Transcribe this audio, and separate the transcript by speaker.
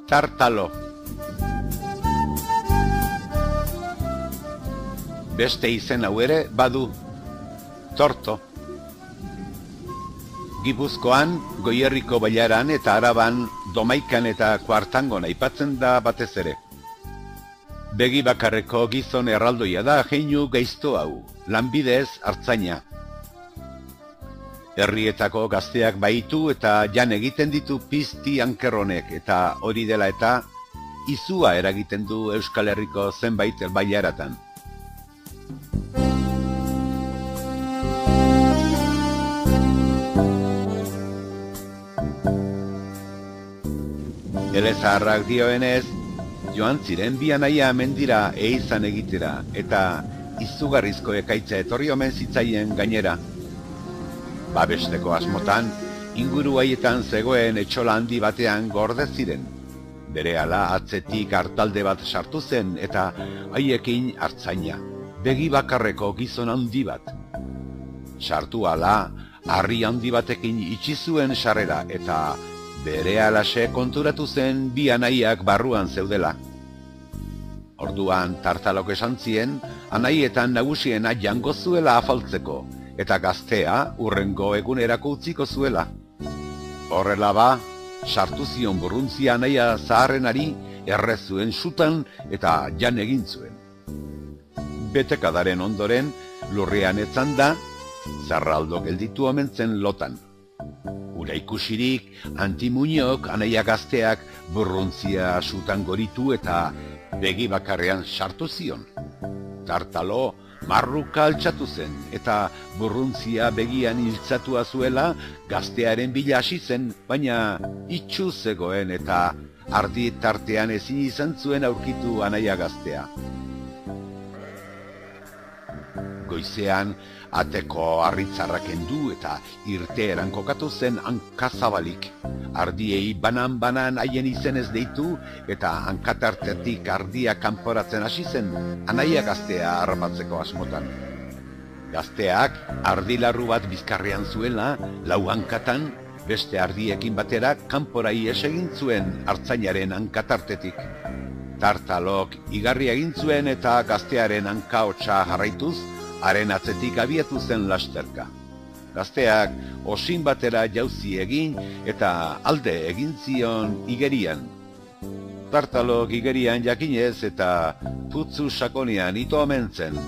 Speaker 1: Tartalo. Beste izen hau ere badu, torto. Gipuzkoan, Goierriko bailaran eta Araban, Domaikan eta Kuartangon aipatzen da batez ere. Begi bakarreko gizon erraldoia da jeinu gaizto hau, lanbidez artzaina. Herrietako gazteak baitu eta jan egiten ditu pizti ankerronek, eta hori dela eta izua eragiten du Euskal Herriko zenbait bailaratan. Elezaharrak dioenez, joan ziren bi anaia mendira ehizan egitera, eta izugarrizko ekaitza etorri omen zitzaien gainera. Babesteko asmotan, inguru haietan zegoen etxola handi batean gorde ziren. Berehala atzetik hartalde bat sartu zen eta haiekin artzaina, begi bakarreko gizon handi bat. Sartu hala, harri handi batekin itxi zuen sarrera eta berehalaxe konturatu zen bi anaiak barruan zeudela. Orduan Tartalok esan zien, anaietan nagusiena jango zuela afaltzeko, eta gaztea hurrengo egunerako utziko zuela. Horrela ba, sartu zion burruntzia anaia zaharrenari errezuen sutan eta jan egin zuen. Betekadaren ondoren, lurrean etzanda, Zarraldo gelditu omen zen lotan. Ura ikusirik, Antimuñok anaia gazteak burruntzia sutan goritu eta begi bakarrean sartu zion. Tartalo marruka altxatu zen, eta burruntzia begian hiltzatua zuela gaztearen bila hasi zen, baina itxu zegoen eta ardi tartean ezin izan zuen aurkitu anaia gaztea. Goizean, ateko harritzarrak kendu eta irteeran kokatu zen hankazabalik. Ardiei banan-banan haien izenez deitu eta hankatartetik ardia kanporatzen hasi zen anaia gaztea harrapatzeko asmotan. Gazteak ardilarru bat bizkarrean zuela, lau hankatan, beste ardiekin batera kanpora ihes egin zuen artzainaren hankatartetik. Tartalok igarri egin zuen eta gaztearen hanka-hotsa jarraituz, haren atzetik abiatu zen lasterka. Gazteak osin batera jauzi egin eta alde egin zion igerian. Tartalok igerian jakinez eta putzu sakonean ito omen zen.